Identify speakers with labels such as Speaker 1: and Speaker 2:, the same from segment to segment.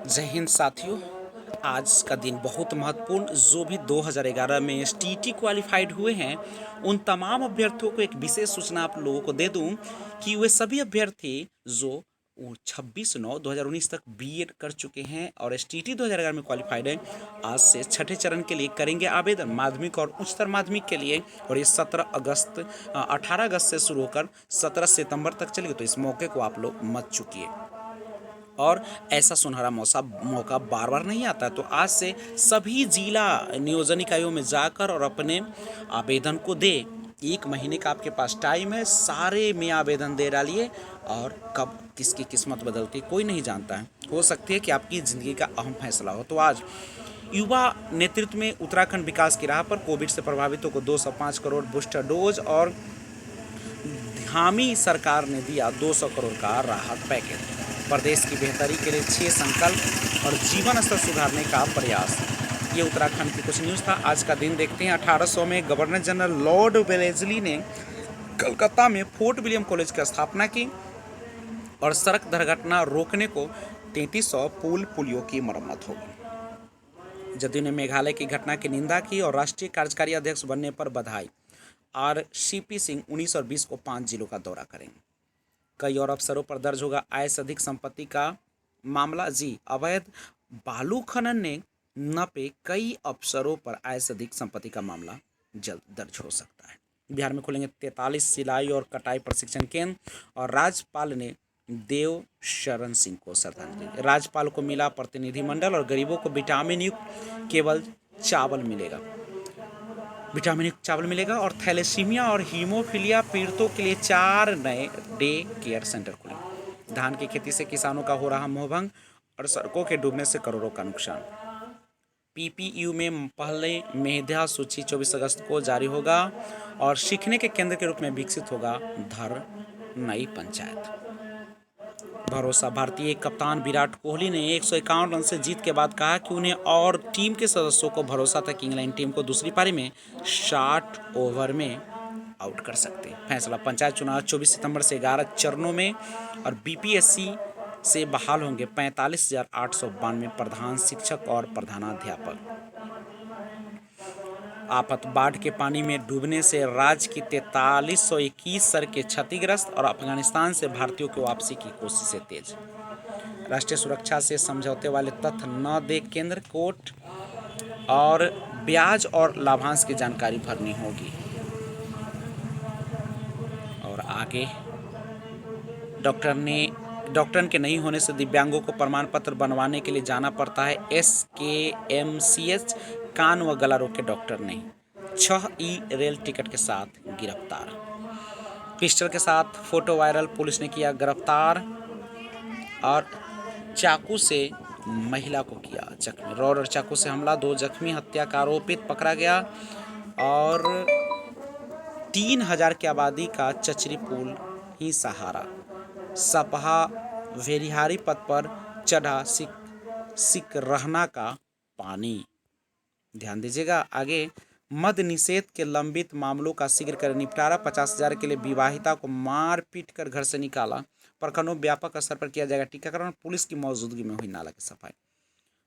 Speaker 1: जय हिंद साथियों। आज का दिन बहुत महत्वपूर्ण। जो भी 2011 में एसटीटी क्वालिफाइड हुए हैं उन तमाम अभ्यर्थियों को एक विशेष सूचना आप लोगों को दे दूं कि वे सभी अभ्यर्थी जो 26/9/2019 तक बीएड कर चुके हैं और एसटीटी 2011 में क्वालिफाइड है, आज से छठे चरण के लिए करेंगे आवेदन माध्यमिक और उच्चतर माध्यमिक के लिए। और ये 18 अगस्त से शुरू होकर 17 सितंबर तक चलेगी, तो इस मौके को आप लोग मत चूकिए। और ऐसा सुनहरा मौका बार बार नहीं आता, तो आज से सभी जिला नियोजन इकाइयों में जाकर और अपने आवेदन को दे। 1 महीने का आपके पास टाइम है, सारे में आवेदन दे डालिए। और कब किसकी किस्मत बदलती कोई नहीं जानता है, हो सकती है कि आपकी ज़िंदगी का अहम फैसला हो। तो आज युवा नेतृत्व में उत्तराखंड विकास की राह पर कोविड से प्रभावितों को 205 करोड़ बूस्टर डोज और धामी सरकार ने दिया 200 करोड़ का राहत पैकेज। प्रदेश की बेहतरी के लिए 6 संकल्प और जीवन स्तर सुधारने का प्रयास। ये उत्तराखंड की कुछ न्यूज़ था। आज का दिन देखते हैं। 1800 में गवर्नर जनरल लॉर्ड वेलेस्ली ने कलकत्ता में फोर्ट विलियम कॉलेज की स्थापना की और सड़क दुर्घटना रोकने को 3300 पुलियों की मरम्मत होगी। जदयू ने मेघालय की घटना की निंदा की और राष्ट्रीय कार्यकारी अध्यक्ष बनने पर बधाई। RCP सिंह 19 और 20 को 5 जिलों का दौरा करेंगे। कई और अफसरों पर दर्ज होगा आय से अधिक संपत्ति का मामला। जी, अवैध बालू खनन ने नपे कई अफसरों पर आय से अधिक संपत्ति का मामला जल्द दर्ज हो सकता है। बिहार में खुलेंगे 43 सिलाई और कटाई प्रशिक्षण केंद्र और राज्यपाल ने देव शरण सिंह को श्रद्धांजलि। राज्यपाल को मिला प्रतिनिधिमंडल और गरीबों को विटामिन युक्त केवल चावल मिलेगा। विटामिन युक्त चावल मिलेगा। और थैलेसीमिया और हीमोफीलिया पीड़ितों के लिए 4 नए डे केयर सेंटर खुले। धान की खेती से किसानों का हो रहा मोहभंग और सड़कों के डूबने से करोड़ों का नुकसान। PPU में पहले मेधा सूची 24 अगस्त को जारी होगा और सीखने के केंद्र के रूप में विकसित होगा धर नई पंचायत। भरोसा। भारतीय कप्तान विराट कोहली ने 151 रन से जीत के बाद कहा कि उन्हें और टीम के सदस्यों को भरोसा था कि इंग्लैंड टीम को दूसरी पारी में 60 ओवर में आउट कर सकते हैं। फैसला। पंचायत चुनाव 24 सितंबर से 11 चरणों में और BPSC से बहाल होंगे 45,892 प्रधान शिक्षक और प्रधानाध्यापक। आफत। बाढ़ के पानी में डूबने से राज्य की 4321 सड़कें क्षतिग्रस्त और अफगानिस्तान से भारतीयों की वापसी की कोशिशें तेज। राष्ट्रीय सुरक्षा से समझौते वाले तथ्य न दे केंद्र कोर्ट और ब्याज और लाभांश की जानकारी भरनी होगी। और आगे डॉक्टर के नहीं होने से दिव्यांगों को प्रमाण पत्र बनवाने के लिए जाना पड़ता है। SKMCH कान व गला रोग के डॉक्टर नहीं। 6 रेल टिकट के साथ गिरफ्तार। पिस्टल के साथ फोटो वायरल, पुलिस ने किया गिरफ्तार और चाकू से महिला को किया जख्मी। रॉड और चाकू से हमला, 2 जख्मी, हत्या का आरोपित पकड़ा गया। और 3000 की आबादी का चचरी पुल ही सहारा। सपहा वेरिहारी पथ पर चढ़ा सिकरहना का पानी। ध्यान दीजिएगा। आगे मद्य निषेध के लंबित मामलों का शीघ्र कर निपटारा। 50,000 के लिए विवाहिता को मार पीट कर घर से निकाला। प्रखंडों में व्यापक स्तर पर किया जाएगा टीकाकरण। पुलिस की मौजूदगी में हुई नाला की सफाई।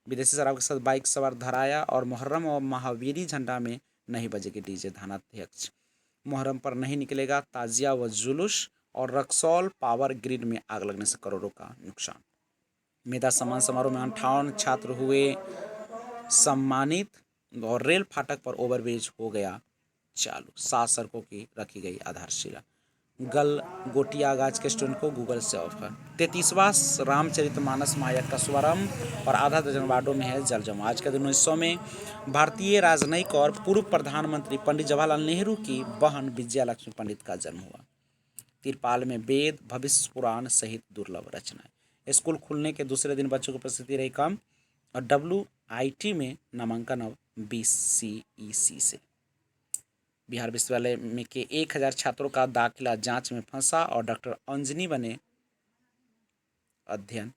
Speaker 1: विदेशी शराब के साथ बाइक सवार धराया और मुहर्रम और महावीरी झंडा में नहीं बजेगी डीजे। थानाध्यक्ष। मुहर्रम पर नहीं निकलेगा ताजिया व जुलूस। और रक्सौल पावर ग्रिड में आग लगने से करोड़ों का नुकसान। मेधा सम्मान समारोह में 58 छात्र हुए सम्मानित और रेल फाटक पर ओवरब्रिज हो गया चालू। 7 सड़कों की रखी गई आधारशिला। गल गोटियागाज के स्टूडेंट को गूगल से ऑफर। 33वां रामचरितमानस मायक का शुभारंभ और आधा दर्जन वार्डों में है जल जमाव। आज के दिन 1900 में भारतीय राजनयिक और पूर्व प्रधानमंत्री पंडित जवाहरलाल नेहरू की बहन विजया लक्ष्मी पंडित का जन्म हुआ। तिरपाल में वेद, भविष्य पुराण सहित दुर्लभ रचनाएं। स्कूल खुलने के दूसरे दिन बच्चों की उपस्थिति रही कम और WIT में नामांकन अब BCEC से। बिहार विश्वविद्यालय में के 1000 छात्रों का दाखिला जांच में फंसा और डॉक्टर अंजनी बने अध्ययन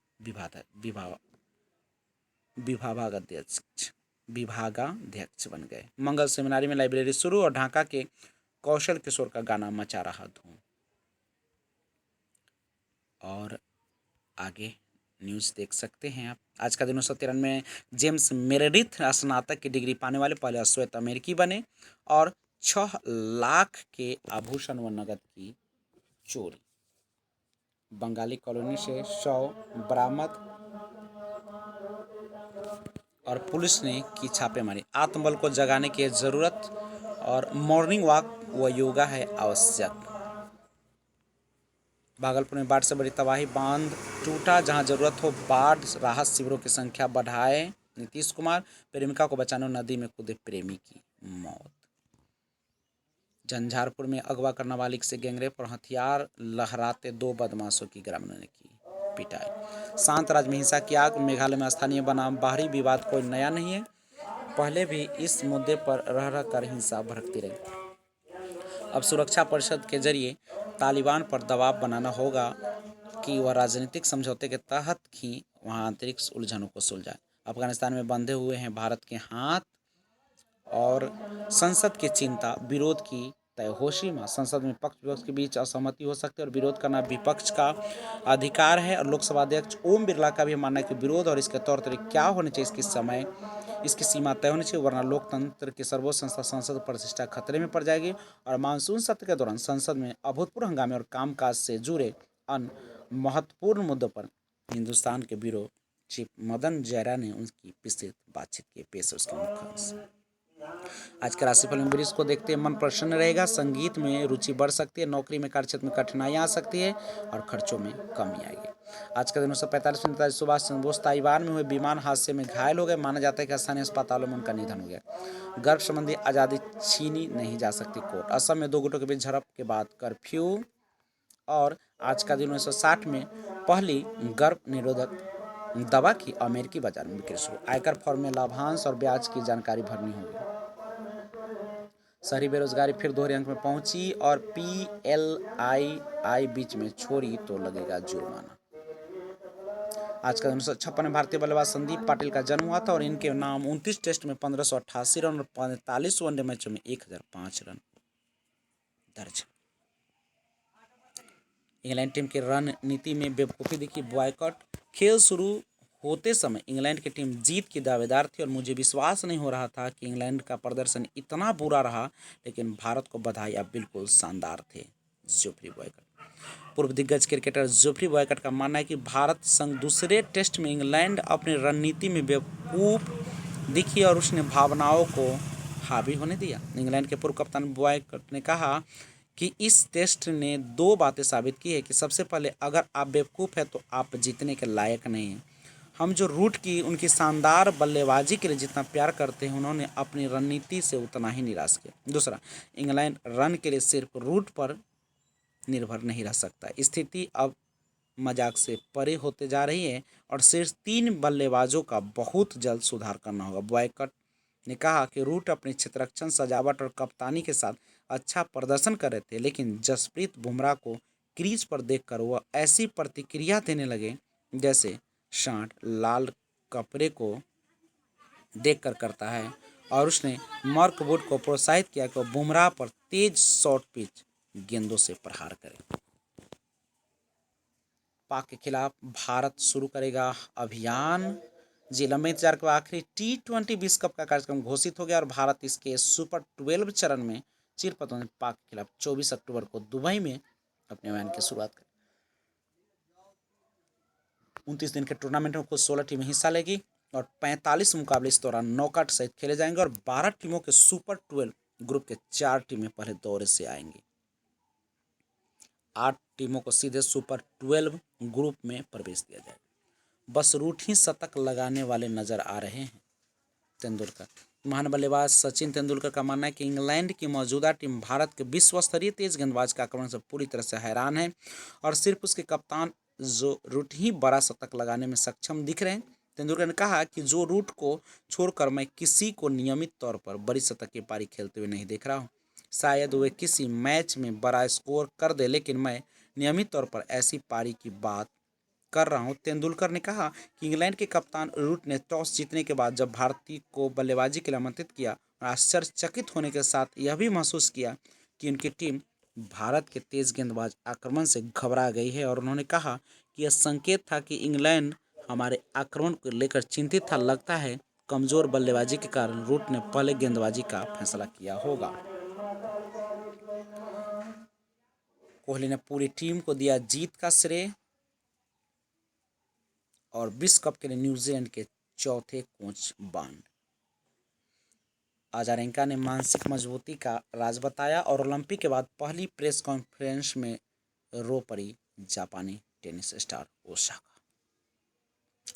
Speaker 1: विभागाध्यक्ष बन गए। मंगल सेमिनारी में लाइब्रेरी शुरू और ढाका के कौशल किशोर का गाना मचा रहा धूम। और आगे न्यूज़ देख सकते हैं आप। आज का दिन 1993 में जेम्स मेरेडिथ स्नातक की डिग्री पाने वाले पहले अश्वेत अमेरिकी बने। और 6 लाख के आभूषण व नकद की चोरी। बंगाली कॉलोनी से 100 बरामद और पुलिस ने की छापेमारी। आत्मबल को जगाने की जरूरत और मॉर्निंग वॉक व योगा है आवश्यक। भागलपुर में बाढ़ से बड़ी तबाही, बांध टूटा, जहां जरूरत हो बाढ़ राहत शिविरों की संख्या बढ़ाए नीतीश कुमार। प्रेमिका को बचाने नदी में कूदे प्रेमी की मौत। झंझारपुर में अगवा कर नाबालिग से गैंगरेप और हथियार लहराते 2 बदमाशों की ग्रामीणों ने की पिटाई। शांत राज्य में हिंसा की आग। मेघालय में स्थानीय बनाम बाहरी विवाद कोई नया नहीं है, पहले भी इस मुद्दे पर रह रह कर हिंसा भड़कती रही। अब सुरक्षा परिषद के जरिए तालिबान पर दबाव बनाना होगा कि वह राजनीतिक समझौते के तहत ही वहां आंतरिक उलझनों को सुलझाए। अफगानिस्तान में बंधे हुए हैं भारत के हाथ और संसद की चिंता, विरोध की तयहोशिमा। संसद में पक्ष विपक्ष के बीच असहमति हो सकती है और विरोध करना विपक्ष का अधिकार है। और लोकसभा अध्यक्ष ओम बिरला का भी मानना है कि विरोध और इसके तौर तरीके क्या होने चाहिए, इसकी सीमा तय होनी चाहिए, वरना लोकतंत्र की सर्वोच्च संस्था संसद प्रतिष्ठा खतरे में पड़ जाएगी। और मानसून सत्र के दौरान संसद में अभूतपूर्व हंगामे और कामकाज से जुड़े अन्य महत्वपूर्ण मुद्दों पर हिंदुस्तान के ब्यूरो चीफ मदन जयरा ने उनकी विस्तृत बातचीत की। पेश उसके मुख्य अंश। आज के राशिफल में वृष को देखते मन प्रसन्न रहेगा, संगीत में रुचि बढ़ सकती है, नौकरी में कार्यक्षेत्र में कठिनाइयां आ सकती है और खर्चों में कमी आएगी। आज के दिन 1945 में नेताजी सुभाष चंद्र बोस ताइवान में हुए विमान हादसे में घायल हो गए। माना जाता है कि स्थानीय अस्पतालों में उनका निधन हो गया। गर्भ संबंधी आज़ादी छीनी नहीं जा सकती कोर्ट। असम में 2 गुटों के बीच झड़प के बाद कर्फ्यू। और आज का दिन 1960 में पहली गर्भ निरोधक दवा की अमेरिकी बाजार में बिक्री शुरू। आयकर फॉर्म में लाभांश और ब्याज की जानकारी भरनी होगी। शहरी बेरोजगारी फिर दोहरे अंक में पहुंची और PLII बीच में छोड़ी तो लगेगा जुर्माना। आज का 1956 में भारतीय बल्लेबाज संदीप पाटिल का जन्म हुआ था और इनके नाम 29 टेस्ट में 1588 रन और 45 वनडे मैचों में 1005 रन दर्ज। इंग्लैंड टीम की रणनीति में बेवकूफ़ी दिखी, बॉयकॉट। खेल शुरू होते समय इंग्लैंड की टीम जीत की दावेदार थी और मुझे विश्वास नहीं हो रहा था कि इंग्लैंड का प्रदर्शन इतना बुरा रहा, लेकिन भारत को बधाई, अब बिल्कुल शानदार थे। Geoffrey boycott. पूर्व दिग्गज क्रिकेटर जोफ्री बॉयकॉट का मानना है कि भारत संग दूसरे टेस्ट में इंग्लैंड अपनी रणनीति में बेवकूफ़ दिखी और उसने भावनाओं को हावी होने दिया। इंग्लैंड के पूर्व कप्तान बॉयकॉट ने कहा कि इस टेस्ट ने 2 बातें साबित की है कि सबसे पहले, अगर आप बेवकूफ़ हैं तो आप जीतने के लायक नहीं हैं। हम जो रूट की उनकी शानदार बल्लेबाजी के लिए जितना प्यार करते हैं, उन्होंने अपनी रणनीति से उतना ही निराश किया। दूसरा, इंग्लैंड रन के लिए सिर्फ रूट पर निर्भर नहीं रह सकता। स्थिति अब मजाक से परे होते जा रही है और शीर्ष 3 बल्लेबाजों का बहुत जल्द सुधार करना होगा। बॉयकॉट ने कहा कि रूट अपनी क्षेत्ररक्षण, सजावट और कप्तानी के साथ अच्छा प्रदर्शन कर रहे थे, लेकिन जसप्रीत बुमराह को क्रीज पर देखकर वह ऐसी प्रतिक्रिया देने लगे जैसे सांड लाल कपड़े को देखकर करता है और उसने मार्क वुड को प्रोत्साहित किया कि वह बुमराह पर तेज शॉर्ट पिच गेंदों से प्रहार करे। पाक के खिलाफ भारत शुरू करेगा अभियान। जी, लंबे इंतजार के आखिरी T20 विश्व कप का कार्यक्रम घोषित हो गया और भारत इसके सुपर 12 चरण में चिरपतों ने पाक के खिलाफ 24 अक्टूबर को दुबई में अपने अभियान की शुरुआत करी। 29 दिन के टूर्नामेंट में कुल 16 टीमें हिस्सा लेगी और 45 मुकाबले इस दौरान नॉकआउट सहित खेले जाएंगे और 12 टीमों के सुपर 12 ग्रुप के 4 टीमें पहले दौरे से आएंगी। 8 टीमों को सीधे सुपर 12 ग्रुप में प्रवेश दिया जाएगा। बस रूट ही शतक लगाने वाले नजर आ रहे हैं तेंदुलकर। महान बल्लेबाज सचिन तेंदुलकर का मानना है कि इंग्लैंड की मौजूदा टीम भारत के विश्व स्तरीय तेज गेंदबाज के आक्रमण से पूरी तरह से हैरान है और सिर्फ उसके कप्तान जो रूट ही बड़ा शतक लगाने में सक्षम दिख रहे हैं। तेंदुलकर ने कहा कि जो रूट को छोड़कर मैं किसी को नियमित तौर पर बड़ी शतक की पारी खेलते हुए नहीं देख रहा हूँ। शायद वे किसी मैच में बड़ा स्कोर कर दे, लेकिन मैं नियमित तौर पर ऐसी पारी की बात कर रहा हूं। तेंदुलकर ने कहा कि इंग्लैंड के कप्तान रूट ने टॉस जीतने के बाद जब भारतीय को बल्लेबाजी के लिए आमंत्रित किया और आश्चर्यचकित होने के साथ यह भी महसूस किया कि उनकी टीम भारत के तेज गेंदबाज आक्रमण से घबरा गई है और उन्होंने कहा कि यह संकेत था कि इंग्लैंड हमारे आक्रमण को लेकर चिंतित था। लगता है कमजोर बल्लेबाजी के कारण रूट ने पहले गेंदबाजी का फैसला किया होगा। कोहली ने पूरी टीम को दिया जीत का श्रेय और विश्व कप के लिए न्यूजीलैंड के चौथे कोच बन। अजारेंका ने मानसिक मजबूती का राज बताया और ओलंपिक के बाद पहली प्रेस कॉन्फ्रेंस में रो पड़ी जापानी टेनिस स्टार ओसाका।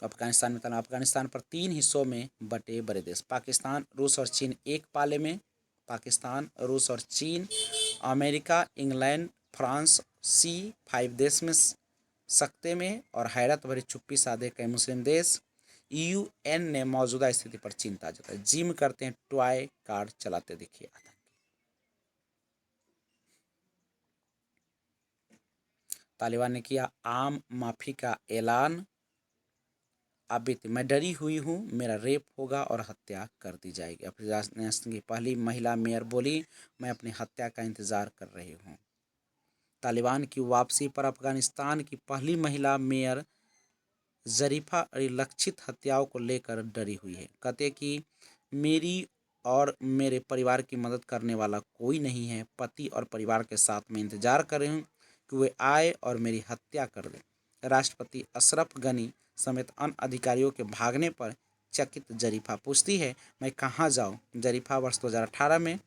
Speaker 1: अफगानिस्तान में तनाव। अफगानिस्तान पर 3 हिस्सों में बटे बड़े देश पाकिस्तान, रूस और चीन एक पाले में। पाकिस्तान, रूस और चीन, अमेरिका, इंग्लैंड, फ्रांस C5 देश में सकते में और हैरत भरी चुप्पी साधे कई मुस्लिम देश। UN ने मौजूदा स्थिति पर चिंता जताई। जिम करते हैं, टॉय कार चलाते दिखे आतंकी। तालिबान ने किया आम माफी का ऐलान। आबिद, मैं डरी हुई हूँ, मेरा रेप होगा और हत्या कर दी जाएगी। अफगानिस्तान की पहली महिला मेयर बोली, मैं अपनी हत्या का इंतजार कर रही हूँ। तालिबान की वापसी पर अफगानिस्तान की पहली महिला मेयर जरीफा लक्षित हत्याओं को लेकर डरी हुई है। कहते कि मेरी और मेरे परिवार की मदद करने वाला कोई नहीं है। पति और परिवार के साथ मैं इंतजार कर रही हूँ कि वे आए और मेरी हत्या कर दें। राष्ट्रपति अशरफ गनी समेत अन्य अधिकारियों के भागने पर चकित जरीफा पूछती है, मैं कहाँ जाऊँ। जरीफा वर्ष 2018 में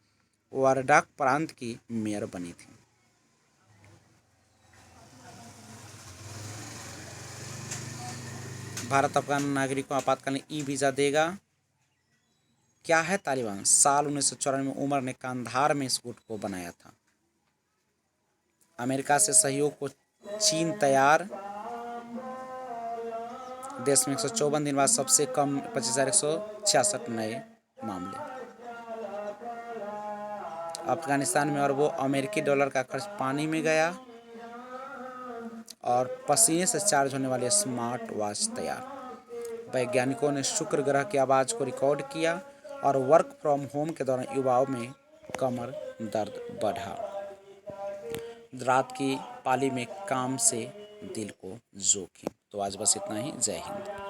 Speaker 1: वारडाक प्रांत की मेयर बनी थी। भारत अफगान नागरिकों आपातकालीन वीज़ा देगा। क्या है तालिबान। साल 1994 में उमर ने कांधार में इस गुट को बनाया था। अमेरिका से सहयोग को चीन तैयार। देश में 154 दिन बाद सबसे कम 25,166 नए मामले। अफगानिस्तान में अरबों अमेरिकी डॉलर का खर्च पानी में गया और पसीने से चार्ज होने वाले स्मार्ट वॉच तैयार। वैज्ञानिकों ने शुक्र ग्रह की आवाज़ को रिकॉर्ड किया और वर्क फ्रॉम होम के दौरान युवाओं में कमर दर्द बढ़ा। रात की पाली में काम से दिल को जोखिम। तो आज बस इतना ही। जय हिंद।